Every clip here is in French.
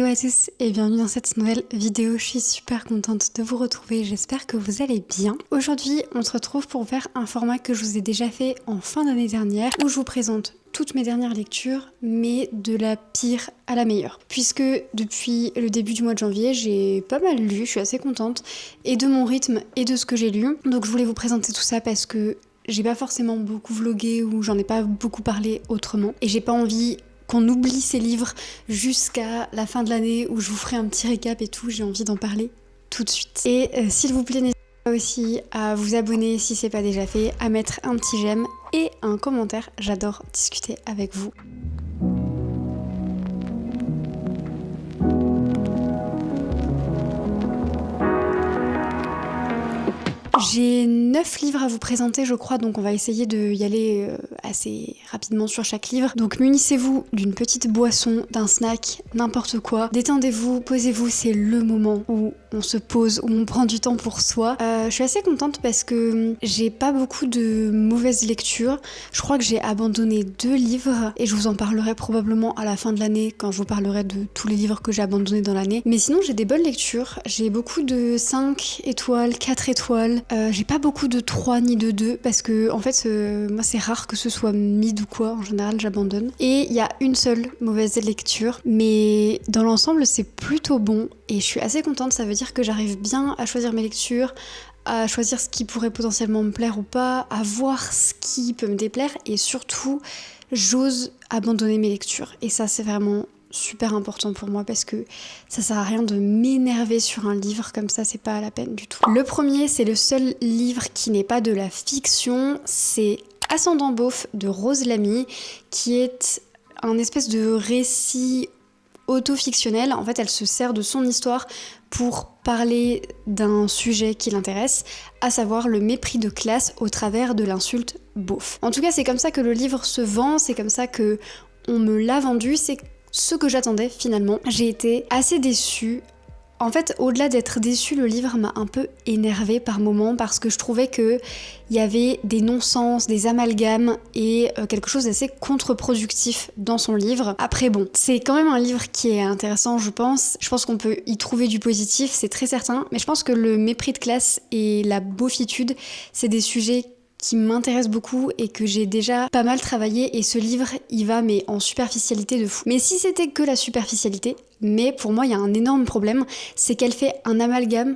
Hello à tous et bienvenue dans cette nouvelle vidéo. Je suis super contente de vous retrouver, j'espère que vous allez bien. Aujourd'hui, on se retrouve pour faire un format que je vous ai déjà fait en fin d'année dernière où je vous présente toutes mes dernières lectures, mais de la pire à la meilleure. Puisque depuis le début du mois de janvier, j'ai pas mal lu, je suis assez contente, et de mon rythme et de ce que j'ai lu. Donc je voulais vous présenter tout ça parce que j'ai pas forcément beaucoup vlogué ou j'en ai pas beaucoup parlé autrement. Et j'ai pas envie qu'on oublie ces livres jusqu'à la fin de l'année où je vous ferai un petit récap et tout, j'ai envie d'en parler tout de suite. Et s'il vous plaît, n'hésitez pas aussi à vous abonner si c'est pas déjà fait, à mettre un petit j'aime et un commentaire, j'adore discuter avec vous. J'ai 9 livres à vous présenter je crois, donc on va essayer d'y aller assez rapidement sur chaque livre. Donc munissez-vous d'une petite boisson, d'un snack, n'importe quoi. Détendez-vous, posez-vous, c'est le moment où on se pose, où on prend du temps pour soi. Je suis assez contente parce que j'ai pas beaucoup de mauvaises lectures. Je crois que j'ai abandonné 2 livres et je vous en parlerai probablement à la fin de l'année quand je vous parlerai de tous les livres que j'ai abandonnés dans l'année. Mais sinon j'ai des bonnes lectures, j'ai beaucoup de 5 étoiles, 4 étoiles. J'ai pas beaucoup de 3 ni de 2 parce que en fait moi c'est rare que ce soit mid ou quoi, en général j'abandonne. Et il y a une seule mauvaise lecture, mais dans l'ensemble c'est plutôt bon et je suis assez contente, ça veut dire que j'arrive bien à choisir mes lectures, à choisir ce qui pourrait potentiellement me plaire ou pas, à voir ce qui peut me déplaire et surtout j'ose abandonner mes lectures et ça c'est vraiment super important pour moi parce que ça sert à rien de m'énerver sur un livre comme ça, c'est pas la peine du tout. Le premier, c'est le seul livre qui n'est pas de la fiction, c'est Ascendant Beauf de Rose Lamy, qui est un espèce de récit auto-fictionnel. En fait, elle se sert de son histoire pour parler d'un sujet qui l'intéresse, à savoir le mépris de classe au travers de l'insulte beauf. En tout cas, c'est comme ça que le livre se vend, c'est comme ça que on me l'a vendu, c'est ce que j'attendais finalement. J'ai été assez déçue. En fait, au-delà d'être déçue, le livre m'a un peu énervée par moments parce que je trouvais qu'il y avait des non-sens, des amalgames et quelque chose d'assez contre-productif dans son livre. Après bon, c'est quand même un livre qui est intéressant je pense. Je pense qu'on peut y trouver du positif, c'est très certain. Mais je pense que le mépris de classe et la beaufitude, c'est des sujets qui m'intéresse beaucoup et que j'ai déjà pas mal travaillé et ce livre il va mais en superficialité de fou. Mais si c'était que la superficialité, mais pour moi il y a un énorme problème, c'est qu'elle fait un amalgame,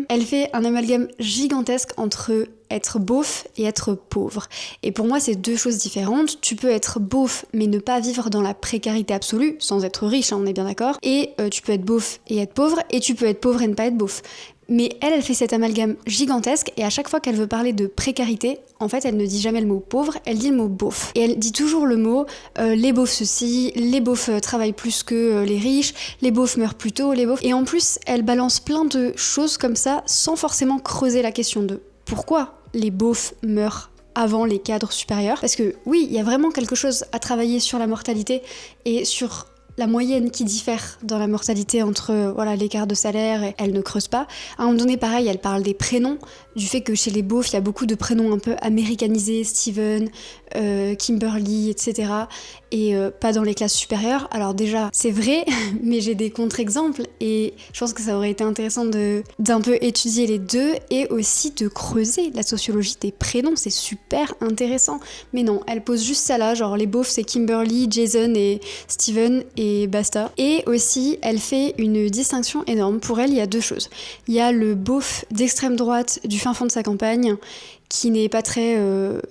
elle fait un amalgame gigantesque entre être beauf et être pauvre. Et pour moi, c'est deux choses différentes. Tu peux être beauf mais ne pas vivre dans la précarité absolue, sans être riche, hein, on est bien d'accord. Et tu peux être beauf et être pauvre, et tu peux être pauvre et ne pas être beauf. Mais elle fait cet amalgame gigantesque et à chaque fois qu'elle veut parler de précarité, en fait, elle ne dit jamais le mot pauvre, elle dit le mot beauf. Et elle dit toujours le mot les beaufs ceci, les beaufs travaillent plus que les riches, les beaufs meurent plus tôt, les beaufs... Et en plus, elle balance plein de choses comme ça sans forcément creuser la question de pourquoi les beaufs meurent avant les cadres supérieurs. Parce que oui, il y a vraiment quelque chose à travailler sur la mortalité et sur la moyenne qui diffère dans la mortalité entre voilà, l'écart de salaire et elle ne creuse pas. À un moment donné, pareil, elle parle des prénoms, du fait que chez les beaufs, il y a beaucoup de prénoms un peu américanisés, Steven, Kimberly, etc. Et pas dans les classes supérieures. Alors déjà, c'est vrai, mais j'ai des contre-exemples et je pense que ça aurait été intéressant d'un peu étudier les deux et aussi de creuser la sociologie des prénoms, c'est super intéressant. Mais non, elle pose juste ça là, genre les beaufs c'est Kimberly, Jason et Steven et basta. Et aussi, elle fait une distinction énorme. Pour elle, il y a deux choses. Il y a le beauf d'extrême droite du fin fond de sa campagne, qui n'est pas très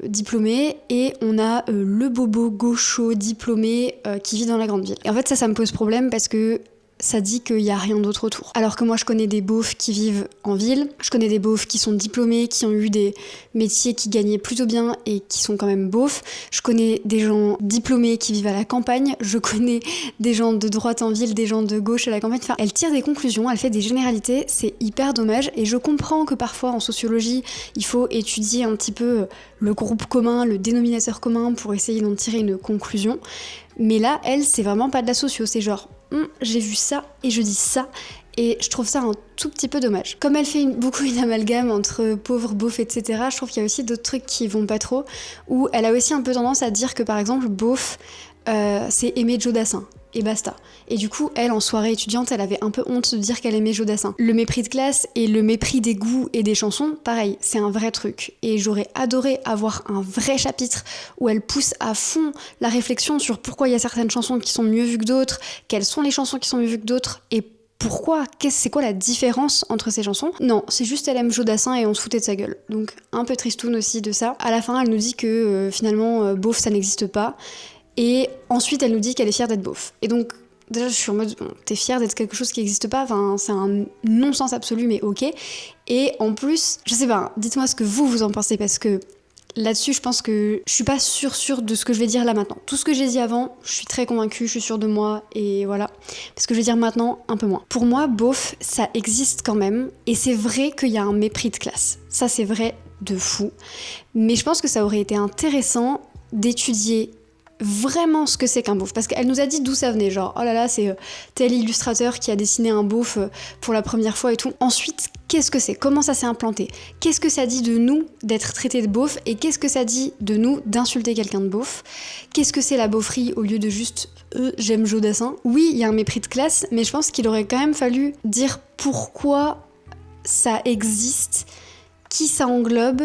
diplômé, et on a le bobo gaucho diplômé qui vit dans la grande ville. Et en fait ça me pose problème parce que ça dit qu'il n'y a rien d'autre autour. Alors que moi je connais des beaufs qui vivent en ville, je connais des beaufs qui sont diplômés, qui ont eu des métiers qui gagnaient plutôt bien et qui sont quand même beaufs. Je connais des gens diplômés qui vivent à la campagne, je connais des gens de droite en ville, des gens de gauche à la campagne. Enfin, elle tire des conclusions, elle fait des généralités, c'est hyper dommage et je comprends que parfois en sociologie, il faut étudier un petit peu le groupe commun, le dénominateur commun pour essayer d'en tirer une conclusion. Mais là, elle, c'est vraiment pas de la socio, c'est genre j'ai vu ça et je dis ça et je trouve ça un tout petit peu dommage. Comme elle fait beaucoup une amalgame entre pauvre, beauf, etc., je trouve qu'il y a aussi d'autres trucs qui vont pas trop, où elle a aussi un peu tendance à dire que par exemple beauf, c'est Aimé Joe Dassin. et basta. Et du coup, elle, en soirée étudiante, elle avait un peu honte de dire qu'elle aimait Jodassin. Le mépris de classe et le mépris des goûts et des chansons, pareil, c'est un vrai truc. Et j'aurais adoré avoir un vrai chapitre où elle pousse à fond la réflexion sur pourquoi il y a certaines chansons qui sont mieux vues que d'autres, quelles sont les chansons qui sont mieux vues que d'autres, et pourquoi, c'est quoi la différence entre ces chansons? Non, c'est juste elle aime Jodassin et on se foutait de sa gueule. Donc un peu tristoun aussi de ça. À la fin, elle nous dit que finalement, beauf, ça n'existe pas. Et ensuite, elle nous dit qu'elle est fière d'être beauf. Et donc, déjà, je suis en mode, bon, t'es fière d'être quelque chose qui n'existe pas? Enfin, c'est un non-sens absolu, mais ok. Et en plus, je sais pas, dites-moi ce que vous en pensez, parce que là-dessus, je pense que je suis pas sûre de ce que je vais dire là maintenant. Tout ce que j'ai dit avant, je suis très convaincue, je suis sûre de moi, et voilà. Ce que je vais dire maintenant, un peu moins. Pour moi, beauf, ça existe quand même, et c'est vrai qu'il y a un mépris de classe. Ça, c'est vrai de fou. Mais je pense que ça aurait été intéressant d'étudier vraiment ce que c'est qu'un beauf, parce qu'elle nous a dit d'où ça venait, genre oh là là, c'est tel illustrateur qui a dessiné un beauf pour la première fois et tout. Ensuite, qu'est-ce que c'est? Comment ça s'est implanté? Qu'est-ce que ça dit de nous d'être traité de beauf? Et qu'est-ce que ça dit de nous d'insulter quelqu'un de beauf? Qu'est-ce que c'est la beaufrie au lieu de juste j'aime Jodassin? Oui, il y a un mépris de classe, mais je pense qu'il aurait quand même fallu dire pourquoi ça existe, qui ça englobe,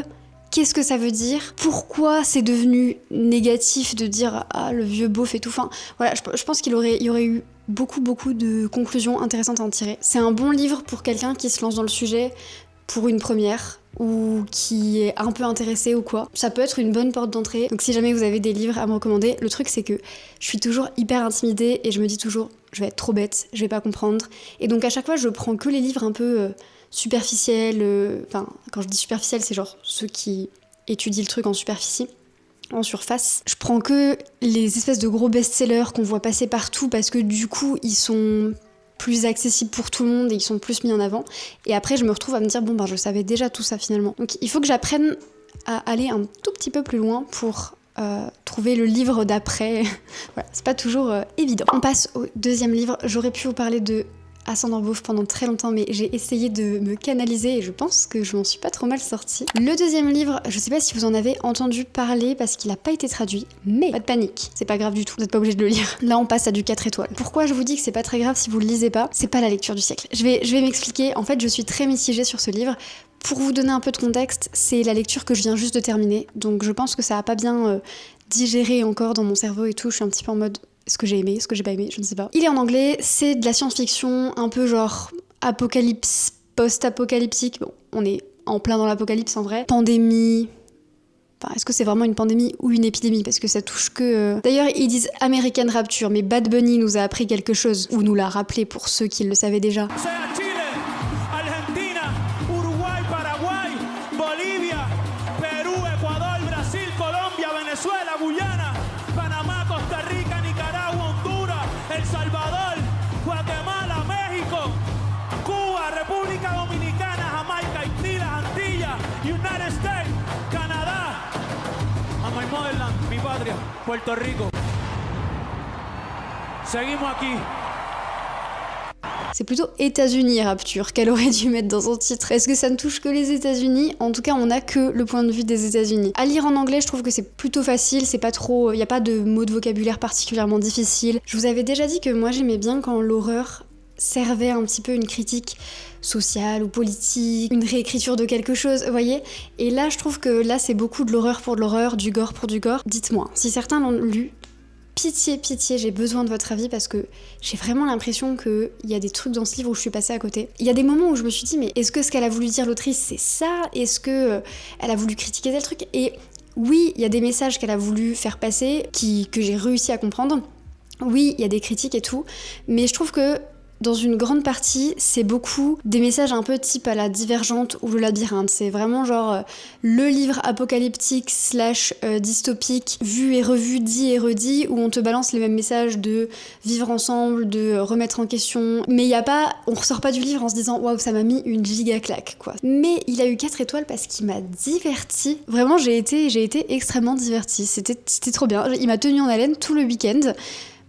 qu'est-ce que ça veut dire, pourquoi c'est devenu négatif de dire ah le vieux beauf et tout. Enfin voilà, je pense qu'il y aurait eu beaucoup de conclusions intéressantes à en tirer. C'est un bon livre pour quelqu'un qui se lance dans le sujet pour une première ou qui est un peu intéressé ou quoi. Ça peut être une bonne porte d'entrée. Donc si jamais vous avez des livres à me recommander, le truc c'est que je suis toujours hyper intimidée et je me dis toujours je vais être trop bête, je vais pas comprendre. Et donc à chaque fois je prends que les livres un peu superficiels, enfin quand je dis superficiels c'est genre ceux qui étudient le truc en superficie, en surface. Je prends que les espèces de gros best-sellers qu'on voit passer partout parce que du coup ils sont plus accessibles pour tout le monde et ils sont plus mis en avant. Et après je me retrouve à me dire bon ben je savais déjà tout ça finalement. Donc il faut que j'apprenne à aller un tout petit peu plus loin pour trouver le livre d'après. Voilà, c'est pas toujours évident. On passe au deuxième livre. J'aurais pu vous parler de Ascendant Beauf pendant très longtemps, mais j'ai essayé de me canaliser et je pense que je m'en suis pas trop mal sortie. Le deuxième livre, je sais pas si vous en avez entendu parler parce qu'il a pas été traduit, mais pas de panique, c'est pas grave du tout, vous êtes pas obligé de le lire. Là on passe à du 4 étoiles. Pourquoi je vous dis que c'est pas très grave si vous le lisez pas? C'est pas la lecture du siècle. Je vais m'expliquer, en fait je suis très mitigée sur ce livre. Pour vous donner un peu de contexte, c'est la lecture que je viens juste de terminer, donc je pense que ça a pas bien digéré encore dans mon cerveau et tout, je suis un petit peu en mode est-ce que j'ai aimé, est-ce que j'ai pas aimé, je ne sais pas. Il est en anglais, c'est de la science-fiction, un peu genre apocalypse, post-apocalyptique. Bon, on est en plein dans l'apocalypse en vrai. Pandémie. Enfin, est-ce que c'est vraiment une pandémie ou une épidémie? Parce que ça touche que... D'ailleurs, ils disent American Rapture, mais Bad Bunny nous a appris quelque chose, ou nous l'a rappelé pour ceux qui le savaient déjà. Puerto Rico. Seguimos aquí. C'est plutôt États-Unis Rapture qu'elle aurait dû mettre dans son titre. Est-ce que ça ne touche que les États-Unis? En tout cas, on n'a que le point de vue des États-Unis. À lire en anglais, je trouve que c'est plutôt facile, c'est pas trop... Il n'y a pas de mots de vocabulaire particulièrement difficiles. Je vous avais déjà dit que moi j'aimais bien quand l'horreur servait un petit peu une critique sociale ou politique, une réécriture de quelque chose, vous voyez? Et là, je trouve que là, c'est beaucoup de l'horreur pour de l'horreur, du gore pour du gore. Dites-moi, si certains l'ont lu, pitié, j'ai besoin de votre avis parce que j'ai vraiment l'impression qu'il y a des trucs dans ce livre où je suis passée à côté. Il y a des moments où je me suis dit, mais est-ce que ce qu'elle a voulu dire l'autrice, c'est ça? Est-ce que elle a voulu critiquer tel truc? Et oui, il y a des messages qu'elle a voulu faire passer, que j'ai réussi à comprendre. Oui, il y a des critiques et tout, mais je trouve que dans une grande partie, c'est beaucoup des messages un peu type à la Divergente ou le Labyrinthe. C'est vraiment genre le livre apocalyptique / dystopique, vu et revu, dit et redit, où on te balance les mêmes messages de vivre ensemble, de remettre en question. Mais il y a pas, on ressort pas du livre en se disant waouh, ça m'a mis une giga claque quoi. Mais il a eu 4 étoiles parce qu'il m'a divertie. Vraiment, j'ai été extrêmement divertie. C'était trop bien. Il m'a tenu en haleine tout le week-end.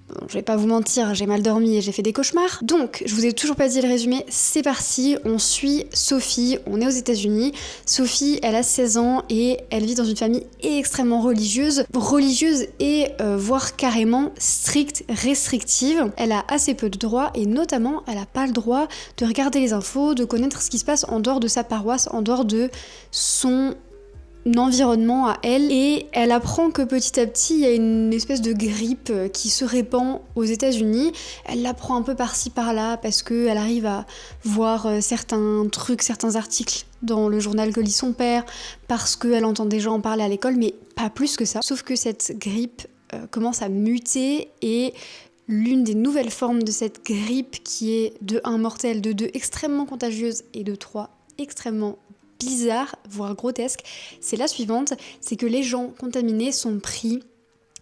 Bon, je vais pas vous mentir, j'ai mal dormi et j'ai fait des cauchemars. Donc, je vous ai toujours pas dit le résumé, c'est parti, on suit Sophie, on est aux États-Unis. Sophie, elle a 16 ans et elle vit dans une famille extrêmement religieuse et voire carrément stricte, restrictive. Elle a assez peu de droits et notamment, elle a pas le droit de regarder les infos, de connaître ce qui se passe en dehors de sa paroisse, en dehors de son environnement à elle, et elle apprend que petit à petit il y a une espèce de grippe qui se répand aux États-Unis. Elle l'apprend un peu par-ci par-là parce qu'elle arrive à voir certains trucs, certains articles dans le journal que lit son père, parce qu'elle entend des gens en parler à l'école, mais pas plus que ça. Sauf que cette grippe commence à muter et l'une des nouvelles formes de cette grippe qui est de 1 mortelle, de 2 extrêmement contagieuse et de 3 extrêmement bizarre, voire grotesque, c'est la suivante, c'est que les gens contaminés sont pris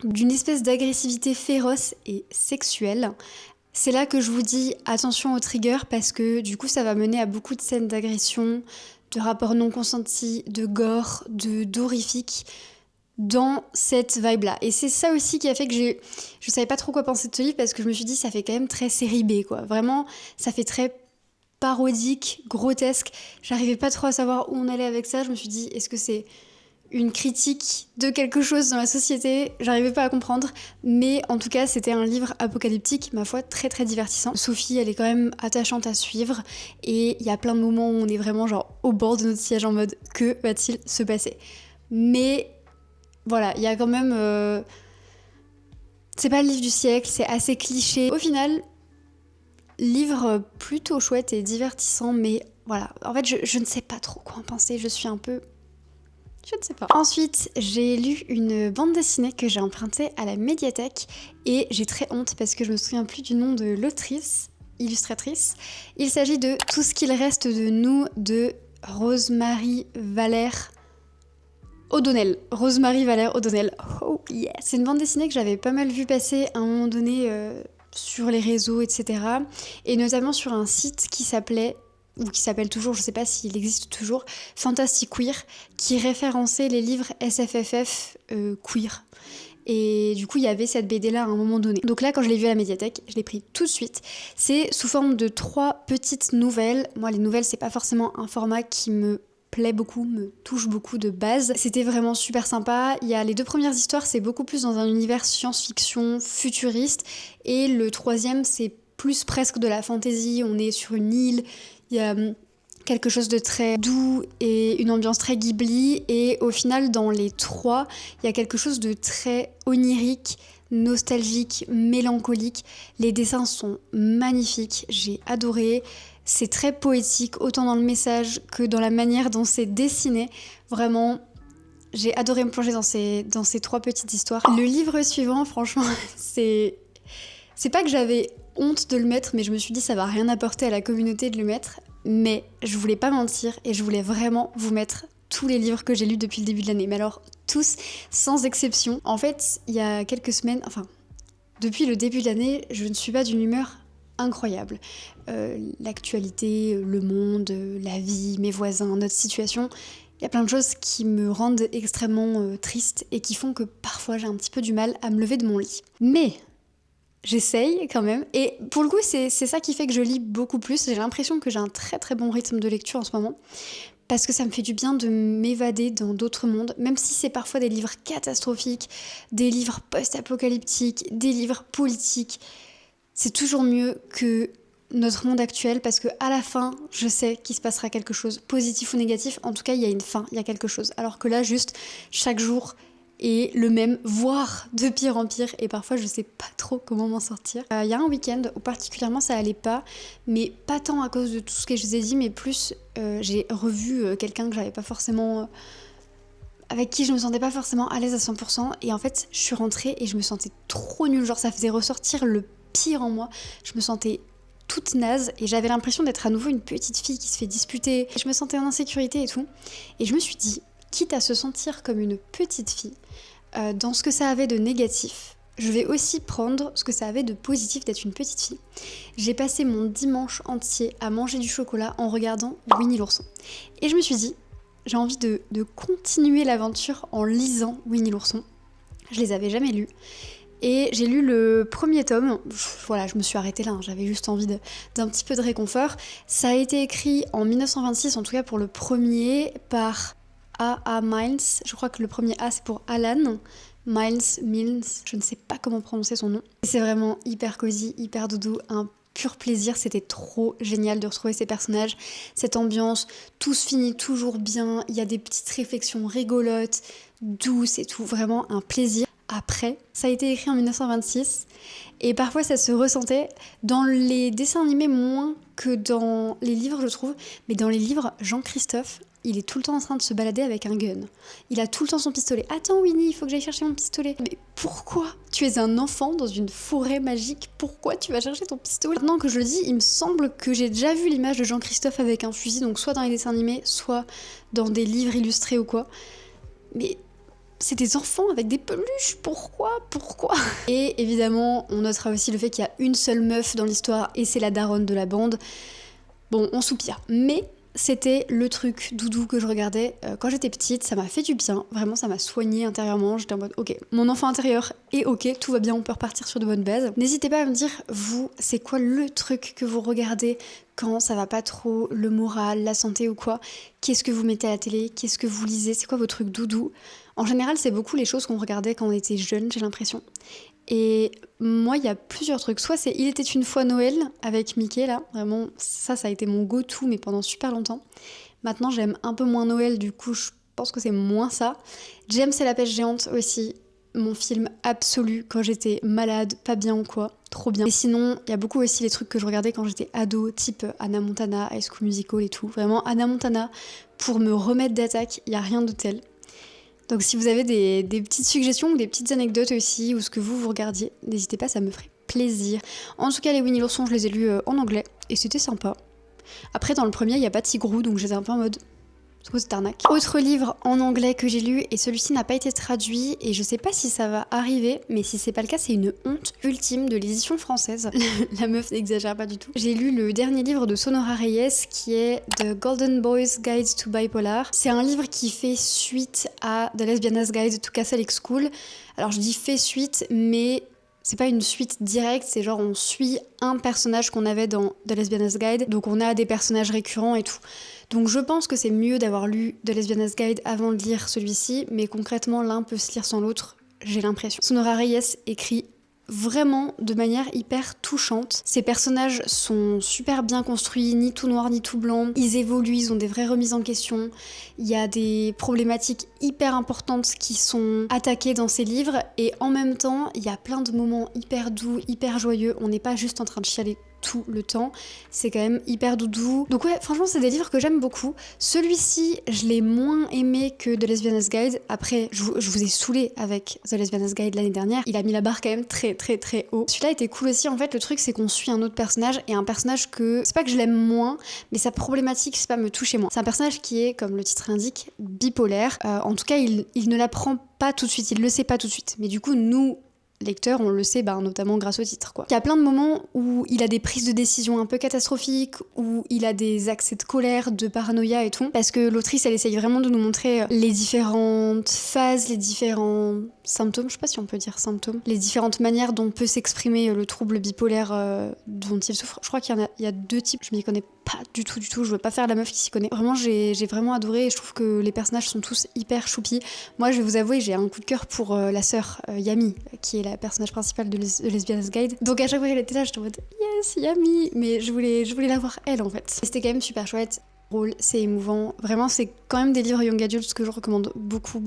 d'une espèce d'agressivité féroce et sexuelle. C'est là que je vous dis attention aux triggers parce que du coup ça va mener à beaucoup de scènes d'agression, de rapports non consentis, de gore, d'horrifique dans cette vibe-là. Et c'est ça aussi qui a fait que je savais pas trop quoi penser de ce livre parce que je me suis dit ça fait quand même très série B quoi. Vraiment, ça fait très parodique, grotesque. J'arrivais pas trop à savoir où on allait avec ça. Je me suis dit, est-ce que c'est une critique de quelque chose dans la société? J'arrivais pas à comprendre. Mais en tout cas, c'était un livre apocalyptique, ma foi, très très divertissant. Sophie, elle est quand même attachante à suivre. Et il y a plein de moments où on est vraiment genre au bord de notre siège en mode, que va-t-il se passer? Mais voilà, il y a quand même... C'est pas le livre du siècle, c'est assez cliché. Au final... livre plutôt chouette et divertissant, mais voilà. En fait, je ne sais pas trop quoi en penser. Je suis un peu... Je ne sais pas. Ensuite, j'ai lu une bande dessinée que j'ai empruntée à la médiathèque et j'ai très honte parce que je me souviens plus du nom de l'autrice, illustratrice. Il s'agit de Tout ce qu'il reste de nous de Rosemary Valère O'Donnell. Rosemary Valère O'Donnell. Oh yeah. C'est une bande dessinée que j'avais pas mal vu passer à un moment donné... sur les réseaux, etc. Et notamment sur un site qui s'appelait, ou qui s'appelle toujours, je sais pas s'il existe toujours, Fantastic Queer, qui référençait les livres SFFF queer. Et du coup, il y avait cette BD là à un moment donné. Donc là, quand je l'ai vue à la médiathèque, je l'ai pris tout de suite. C'est sous forme de 3 petites nouvelles. Moi, les nouvelles, c'est pas forcément un format qui me plaît beaucoup, me touche beaucoup de base. C'était vraiment super sympa. Il y a les 2 premières histoires, c'est beaucoup plus dans un univers science-fiction futuriste. Et le 3e, c'est plus presque de la fantasy. On est sur une île. Il y a quelque chose de très doux et une ambiance très Ghibli. Et au final, dans les 3, il y a quelque chose de très onirique, nostalgique, mélancolique. Les dessins sont magnifiques. J'ai adoré. C'est très poétique, autant dans le message que dans la manière dont c'est dessiné. Vraiment, j'ai adoré me plonger dans ces 3 petites histoires. Le livre suivant, franchement, c'est pas que j'avais honte de le mettre, mais je me suis dit ça va rien apporter à la communauté de le mettre. Mais je voulais pas mentir et je voulais vraiment vous mettre tous les livres que j'ai lus depuis le début de l'année. Mais alors, tous, sans exception. En fait, il y a quelques semaines, enfin, depuis le début de l'année, je ne suis pas d'une humeur incroyable. L'actualité, le monde, la vie, mes voisins, notre situation, il y a plein de choses qui me rendent extrêmement triste et qui font que parfois j'ai un petit peu du mal à me lever de mon lit. Mais j'essaye quand même, et pour le coup c'est ça qui fait que je lis beaucoup plus. J'ai l'impression que j'ai un très très bon rythme de lecture en ce moment, parce que ça me fait du bien de m'évader dans d'autres mondes, même si c'est parfois des livres catastrophiques, des livres post-apocalyptiques, des livres politiques. C'est toujours mieux que notre monde actuel, parce que à la fin, je sais qu'il se passera quelque chose, positif ou négatif. En tout cas, il y a une fin, il y a quelque chose. Alors que là, juste, chaque jour est le même, voire de pire en pire. Et parfois, je sais pas trop comment m'en sortir. Il y a un week-end où particulièrement ça allait pas, mais pas tant à cause de tout ce que je vous ai dit, mais plus j'ai revu quelqu'un que j'avais pas forcément... avec qui je me sentais pas forcément à l'aise à 100%. Et en fait, je suis rentrée et je me sentais trop nulle. Genre, ça faisait ressortir le pire en moi. Je me sentais toute naze et j'avais l'impression d'être à nouveau une petite fille qui se fait disputer. Je me sentais en insécurité et tout. Et je me suis dit, quitte à se sentir comme une petite fille, dans ce que ça avait de négatif, je vais aussi prendre ce que ça avait de positif d'être une petite fille. J'ai passé mon dimanche entier à manger du chocolat en regardant Winnie l'ourson. Et je me suis dit, j'ai envie de continuer l'aventure en lisant Winnie l'ourson. Je les avais jamais lus. Et j'ai lu le premier tome, voilà, je me suis arrêtée là, hein, j'avais juste envie d'un petit peu de réconfort. Ça a été écrit en 1926, en tout cas pour le premier, par A.A. Milnes. Je crois que le premier A c'est pour Alan. Milnes, je ne sais pas comment prononcer son nom. C'est vraiment hyper cosy, hyper doudou, un pur plaisir, c'était trop génial de retrouver ces personnages, cette ambiance, tout se finit toujours bien, il y a des petites réflexions rigolotes, douces et tout, vraiment un plaisir. Après, ça a été écrit en 1926 et parfois ça se ressentait dans les dessins animés moins que dans les livres je trouve, mais dans les livres, Jean-Christophe, il est tout le temps en train de se balader avec un gun. Il a tout le temps son pistolet. Attends Winnie, il faut que j'aille chercher mon pistolet. Mais pourquoi? Tu es un enfant dans une forêt magique, pourquoi tu vas chercher ton pistolet? Maintenant que je le dis, il me semble que j'ai déjà vu l'image de Jean-Christophe avec un fusil, donc soit dans les dessins animés, soit dans des livres illustrés ou quoi. Mais c'est des enfants avec des peluches, pourquoi? Et évidemment, on notera aussi le fait qu'il y a une seule meuf dans l'histoire et c'est la daronne de la bande. Bon, on soupire. Mais c'était le truc doudou que je regardais quand j'étais petite, ça m'a fait du bien, vraiment ça m'a soignée intérieurement, j'étais en mode ok, mon enfant intérieur est ok, tout va bien, on peut repartir sur de bonnes bases. N'hésitez pas à me dire, vous, c'est quoi le truc que vous regardez quand ça va pas trop, le moral, la santé ou quoi? Qu'est-ce que vous mettez à la télé? Qu'est-ce que vous lisez? C'est quoi vos trucs doudou? En général, c'est beaucoup les choses qu'on regardait quand on était jeune, j'ai l'impression. Et moi, il y a plusieurs trucs. Soit c'est Il était une fois Noël avec Mickey, là. Vraiment, ça a été mon go-to, mais pendant super longtemps. Maintenant, j'aime un peu moins Noël, du coup, je pense que c'est moins ça. James et la pêche géante aussi. Mon film absolu quand j'étais malade, pas bien ou quoi. Trop bien. Et sinon, il y a beaucoup aussi les trucs que je regardais quand j'étais ado, type Hannah Montana, High School Musical et tout. Vraiment, Hannah Montana, pour me remettre d'attaque, il n'y a rien de tel. Donc si vous avez des petites suggestions ou des petites anecdotes aussi, ou ce que vous regardiez, n'hésitez pas, ça me ferait plaisir. En tout cas, les Winnie l'ourson, je les ai lus en anglais, et c'était sympa. Après, dans le premier, il n'y a pas Tigrou, donc j'étais un peu en mode... c'est arnaque. Autre livre en anglais que j'ai lu, et celui-ci n'a pas été traduit, et je sais pas si ça va arriver, mais si c'est pas le cas, c'est une honte ultime de l'édition française. La meuf n'exagère pas du tout. J'ai lu le dernier livre de Sonora Reyes, qui est The Golden Boy's Guide to Bipolar. C'est un livre qui fait suite à The Lesbianas Guide to Catholic School. Alors je dis fait suite, mais... c'est pas une suite directe, c'est genre on suit un personnage qu'on avait dans The Lesbianas Guide, donc on a des personnages récurrents et tout. Donc je pense que c'est mieux d'avoir lu The Lesbianas Guide avant de lire celui-ci, mais concrètement l'un peut se lire sans l'autre, j'ai l'impression. Sonora Reyes écrit vraiment de manière hyper touchante. Ces personnages sont super bien construits, ni tout noir ni tout blanc. Ils évoluent, ils ont des vraies remises en question. Il y a des problématiques hyper importantes qui sont attaquées dans ces livres et en même temps, il y a plein de moments hyper doux, hyper joyeux. On n'est pas juste en train de chialer tout le temps, c'est quand même hyper doudou. Donc ouais, franchement c'est des livres que j'aime beaucoup. Celui-ci, je l'ai moins aimé que The Lesbianas Guide. Après, je vous ai saoulé avec The Lesbianas Guide l'année dernière. Il a mis la barre quand même très très très haut. Celui-là était cool aussi, en fait le truc c'est qu'on suit un autre personnage et un personnage que, c'est pas que je l'aime moins, mais sa problématique c'est pas me toucher moins. C'est un personnage qui est, comme le titre indique, bipolaire. En tout cas, il ne l'apprend pas tout de suite, il le sait pas tout de suite. Mais du coup, nous, lecteur, on le sait, notamment grâce au titre, quoi. Il y a plein de moments où il a des prises de décision un peu catastrophiques, où il a des accès de colère, de paranoïa et tout, parce que l'autrice, elle essaye vraiment de nous montrer les différentes phases, les différents symptômes, je sais pas si on peut dire symptômes, les différentes manières dont peut s'exprimer le trouble bipolaire dont il souffre. Je crois qu'il y a deux types, je m'y connais pas du tout, je veux pas faire la meuf qui s'y connaît. Vraiment, j'ai vraiment adoré et je trouve que les personnages sont tous hyper choupis. Moi, je vais vous avouer, j'ai un coup de cœur pour la sœur Yami, qui est la personnage principale de Lesbianas Guide. Donc à chaque fois qu'elle était là, j'étais en mode yes, Yami, mais je voulais la voir elle en fait. Et c'était quand même super chouette. Drôle, c'est émouvant. Vraiment, c'est quand même des livres young adults que je recommande beaucoup.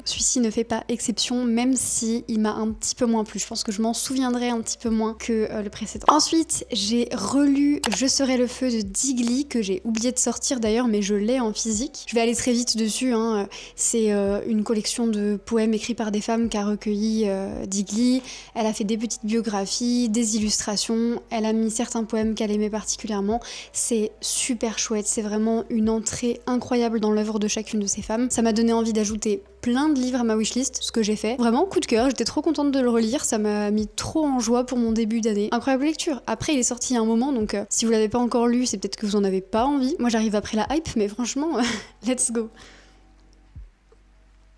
Celui-ci ne fait pas exception, même si il m'a un petit peu moins plu. Je pense que je m'en souviendrai un petit peu moins que le précédent. Ensuite, j'ai relu Je serai le feu de Digli, que j'ai oublié de sortir d'ailleurs, mais je l'ai en physique. Je vais aller très vite dessus, hein. C'est une collection de poèmes écrits par des femmes qu'a recueilli Digli. Elle a fait des petites biographies, des illustrations. Elle a mis certains poèmes qu'elle aimait particulièrement. C'est super chouette, c'est vraiment une entrée incroyable dans l'œuvre de chacune de ces femmes. Ça m'a donné envie d'ajouter plein de livres à ma wishlist, ce que j'ai fait. Vraiment, coup de cœur, j'étais trop contente de le relire, ça m'a mis trop en joie pour mon début d'année. Incroyable lecture. Après, il est sorti il y a un moment, donc si vous l'avez pas encore lu, c'est peut-être que vous en avez pas envie. Moi, j'arrive après la hype, mais franchement, let's go.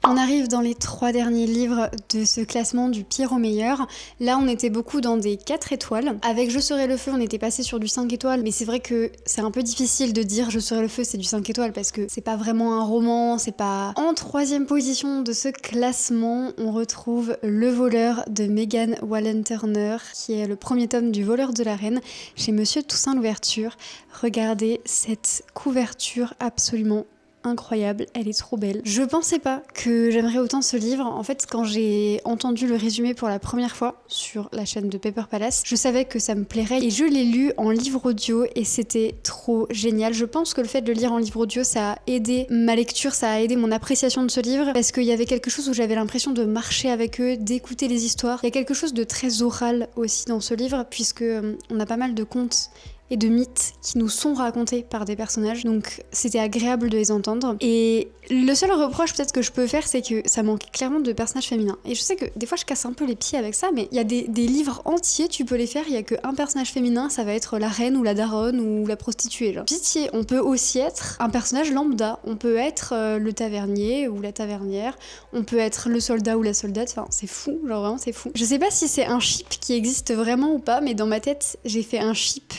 On arrive dans les 3 derniers livres de ce classement du pire au meilleur. Là, on était beaucoup dans des 4 étoiles. Avec Je serai le feu, on était passé sur du 5 étoiles, mais c'est vrai que c'est un peu difficile de dire Je serai le feu, c'est du 5 étoiles, parce que c'est pas vraiment un roman, c'est pas... En 3e position de ce classement, on retrouve Le voleur de Megan Wallen Turner, qui est le premier tome du Voleur de la Reine, chez Monsieur Toussaint Louverture. Regardez cette couverture absolument incroyable, elle est trop belle. Je pensais pas que j'aimerais autant ce livre. En fait, quand j'ai entendu le résumé pour la première fois sur la chaîne de Paper Palace, je savais que ça me plairait et je l'ai lu en livre audio et c'était trop génial. Je pense que le fait de le lire en livre audio, ça a aidé ma lecture, ça a aidé mon appréciation de ce livre parce qu'il y avait quelque chose où j'avais l'impression de marcher avec eux, d'écouter les histoires. Il y a quelque chose de très oral aussi dans ce livre puisque on a pas mal de contes et de mythes qui nous sont racontés par des personnages, donc c'était agréable de les entendre. Et le seul reproche peut-être que je peux faire, c'est que ça manque clairement de personnages féminins. Et je sais que des fois je casse un peu les pieds avec ça, mais il y a des livres entiers, tu peux les faire, il y a qu'un personnage féminin, ça va être la reine ou la daronne ou la prostituée. Genre. Pitié, on peut aussi être un personnage lambda, on peut être le tavernier ou la tavernière, on peut être le soldat ou la soldate, enfin c'est fou, genre vraiment c'est fou. Je sais pas si c'est un ship qui existe vraiment ou pas, mais dans ma tête j'ai fait un ship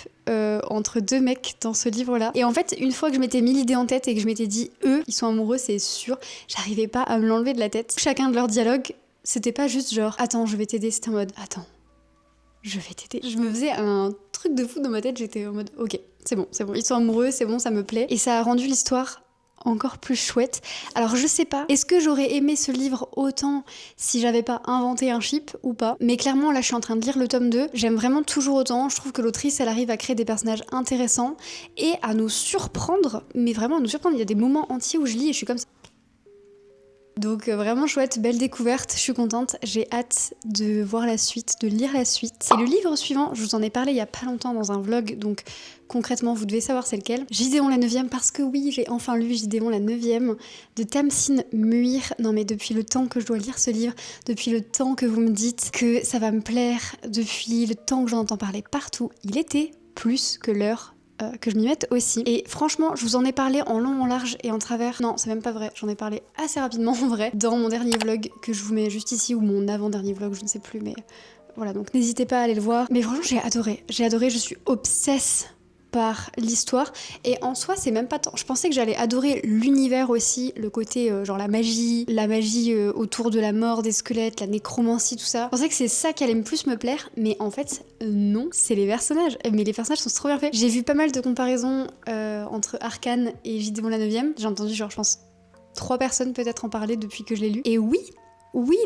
entre 2 mecs dans ce livre-là. Et en fait, une fois que je m'étais mis l'idée en tête et que je m'étais dit, eux, ils sont amoureux, c'est sûr, j'arrivais pas à me l'enlever de la tête. Chacun de leurs dialogues, c'était pas juste genre, attends, je vais t'aider, c'était en mode, attends, je vais t'aider. Je me faisais un truc de fou dans ma tête, j'étais en mode, ok, c'est bon, ils sont amoureux, c'est bon, ça me plaît. Et ça a rendu l'histoire encore plus chouette. Alors je sais pas, est-ce que j'aurais aimé ce livre autant si j'avais pas inventé un ship ou pas, mais clairement là je suis en train de lire le tome 2, j'aime vraiment toujours autant, je trouve que l'autrice elle arrive à créer des personnages intéressants et à nous surprendre, mais vraiment à nous surprendre, il y a des moments entiers où je lis et je suis comme ça. Donc vraiment chouette, belle découverte, je suis contente, j'ai hâte de voir la suite, de lire la suite. Et le livre suivant, je vous en ai parlé il y a pas longtemps dans un vlog, donc concrètement vous devez savoir c'est lequel. Gideon la 9e, parce que oui, j'ai enfin lu Gideon la 9e de Tamsyn Muir. Non mais depuis le temps que je dois lire ce livre, depuis le temps que vous me dites que ça va me plaire, depuis le temps que j'en entends parler partout, il était plus que l'heure que je m'y mette aussi. Et franchement, je vous en ai parlé en long, en large et en travers. Non, c'est même pas vrai. J'en ai parlé assez rapidement en vrai dans mon dernier vlog que je vous mets juste ici ou mon avant-dernier vlog, je ne sais plus, mais voilà. Donc n'hésitez pas à aller le voir. Mais franchement, j'ai adoré. J'ai adoré. Je suis obsesse par l'histoire et en soi c'est même pas tant. Je pensais que j'allais adorer l'univers aussi, le côté genre la magie autour de la mort des squelettes, la nécromancie, tout ça. Je pensais que c'est ça qui allait plus me plaire, mais en fait non, c'est les personnages. Mais les personnages sont trop bien faits. J'ai vu pas mal de comparaisons entre Arcane et Gideon la 9e. J'ai entendu genre je pense 3 personnes peut-être en parler depuis que je l'ai lu. Et oui,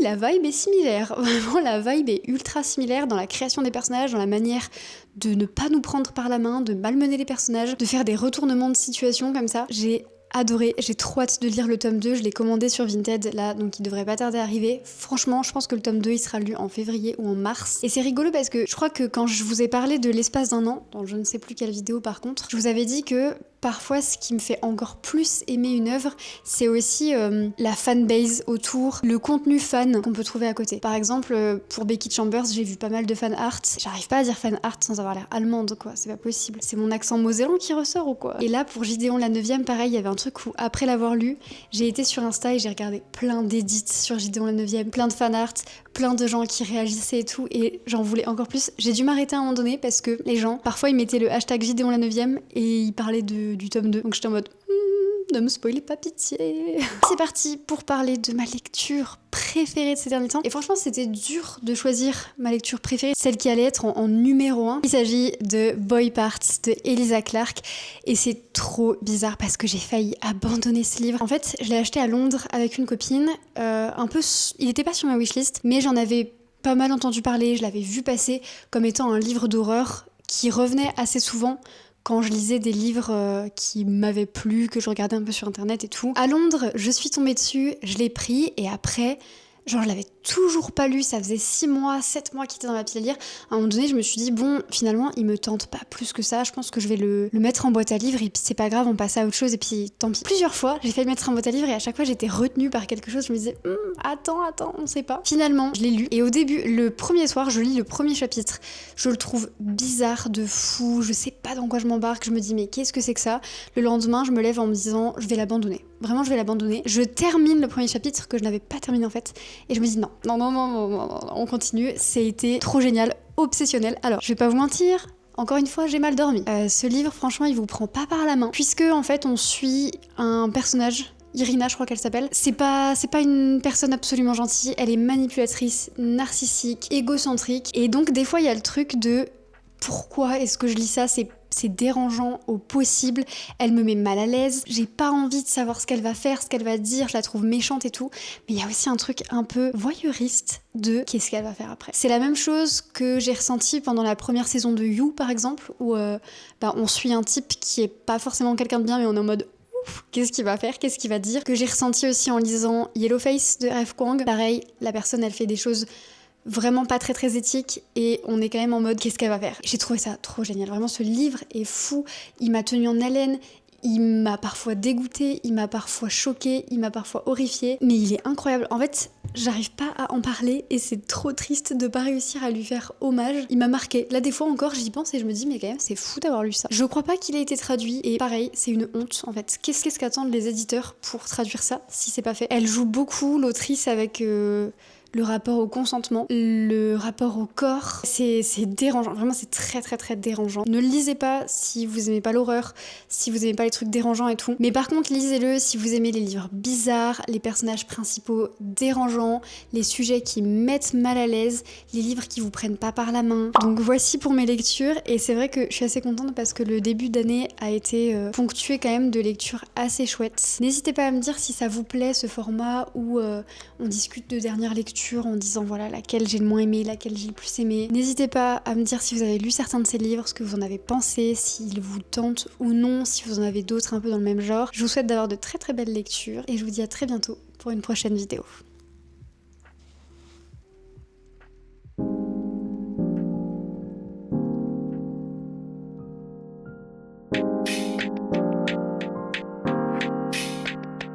la vibe est similaire. Vraiment, la vibe est ultra similaire dans la création des personnages, dans la manière de ne pas nous prendre par la main, de malmener les personnages, de faire des retournements de situation comme ça. J'ai adoré, j'ai trop hâte de lire le tome 2, je l'ai commandé sur Vinted là, donc il devrait pas tarder à arriver. Franchement, je pense que le tome 2 il sera lu en février ou en mars. Et c'est rigolo parce que je crois que quand je vous ai parlé de l'espace d'un an, dans je ne sais plus quelle vidéo par contre, je vous avais dit que parfois ce qui me fait encore plus aimer une œuvre, c'est aussi la fanbase autour, le contenu fan qu'on peut trouver à côté. Par exemple, pour Becky Chambers, j'ai vu pas mal de fan art. J'arrive pas à dire fan art sans avoir l'air allemande quoi, c'est pas possible. C'est mon accent mosellan qui ressort ou quoi. Et là pour Gideon la 9e, pareil, il y avait un truc où après l'avoir lu, j'ai été sur Insta et j'ai regardé plein d'édits sur Gideon la 9e, plein de fan art, plein de gens qui réagissaient et tout, et j'en voulais encore plus. J'ai dû m'arrêter à un moment donné parce que les gens, parfois ils mettaient le hashtag Gideon la 9e et ils parlaient du tome 2. Donc j'étais en mode ne me spoilez pas, pitié. C'est parti pour parler de ma lecture préférée de ces derniers temps. Et franchement, c'était dur de choisir ma lecture préférée, celle qui allait être en numéro 1. Il s'agit de Boy Parts de Elysa Clark. Et c'est trop bizarre parce que j'ai failli abandonner ce livre. En fait, je l'ai acheté à Londres avec une copine. Il était pas sur ma wishlist, mais j'en avais pas mal entendu parler. Je l'avais vu passer comme étant un livre d'horreur qui revenait assez souvent quand je lisais des livres qui m'avaient plu, que je regardais un peu sur internet et tout. À Londres, je suis tombée dessus, je l'ai pris et après, genre je l'avais toujours pas lu, ça faisait 6 mois, 7 mois qu'il était dans ma pile à lire. À un moment donné, je me suis dit, bon, finalement, il me tente pas plus que ça, je pense que je vais le mettre en boîte à livres et puis c'est pas grave, on passe à autre chose et puis tant pis. Plusieurs fois, j'ai failli le mettre en boîte à livres et à chaque fois, j'étais retenue par quelque chose, je me disais, attends, on sait pas. Finalement, je l'ai lu et au début, le premier soir, je lis le premier chapitre. Je le trouve bizarre de fou, je sais pas dans quoi je m'embarque, je me dis, mais qu'est-ce que c'est que ça? Le lendemain, je me lève en me disant, je vais l'abandonner. Vraiment, je vais l'abandonner. Je termine le premier chapitre que je n'avais pas terminé en fait. Et je me dis non, on continue. C'était trop génial, obsessionnel. Alors, je vais pas vous mentir. Encore une fois, j'ai mal dormi. Ce livre, franchement, il vous prend pas par la main. Puisque, en fait, on suit un personnage, Irina, je crois qu'elle s'appelle. C'est pas une personne absolument gentille. Elle est manipulatrice, narcissique, égocentrique. Et donc, des fois, il y a le truc de pourquoi est-ce que je lis ça? C'est dérangeant au possible, elle me met mal à l'aise, j'ai pas envie de savoir ce qu'elle va faire, ce qu'elle va dire, je la trouve méchante et tout, mais il y a aussi un truc un peu voyeuriste de qu'est-ce qu'elle va faire après. C'est la même chose que j'ai ressenti pendant la première saison de You par exemple, où on suit un type qui est pas forcément quelqu'un de bien, mais on est en mode qu'est-ce qu'il va faire, qu'est-ce qu'il va dire, que j'ai ressenti aussi en lisant Yellowface de R.F. Kuang. Pareil, la personne elle fait des choses vraiment pas très éthique et on est quand même en mode qu'est-ce qu'elle va faire. J'ai trouvé ça trop génial, vraiment ce livre est fou, il m'a tenu en haleine, il m'a parfois dégoûté, il m'a parfois choqué, il m'a parfois horrifié, mais il est incroyable. En fait, j'arrive pas à en parler et c'est trop triste de pas réussir à lui faire hommage. Il m'a marqué. Là, des fois encore, j'y pense et je me dis, mais quand même, c'est fou d'avoir lu ça. Je crois pas qu'il ait été traduit et pareil, c'est une honte en fait. Qu'est-ce qu'attendent les éditeurs pour traduire ça si c'est pas fait? Elle joue beaucoup, l'autrice, avec le rapport au consentement, le rapport au corps, c'est dérangeant, vraiment c'est très dérangeant. Ne le lisez pas si vous aimez pas l'horreur, si vous aimez pas les trucs dérangeants et tout, mais par contre lisez-le si vous aimez les livres bizarres, les personnages principaux dérangeants, les sujets qui mettent mal à l'aise, les livres qui vous prennent pas par la main. Donc voici pour mes lectures et c'est vrai que je suis assez contente parce que le début d'année a été ponctué quand même de lectures assez chouettes. N'hésitez pas à me dire si ça vous plaît ce format où on discute de dernières lectures en disant voilà laquelle j'ai le moins aimé, laquelle j'ai le plus aimé. N'hésitez pas à me dire si vous avez lu certains de ces livres, ce que vous en avez pensé, s'ils vous tentent ou non, si vous en avez d'autres un peu dans le même genre. Je vous souhaite d'avoir de très belles lectures et je vous dis à très bientôt pour une prochaine vidéo.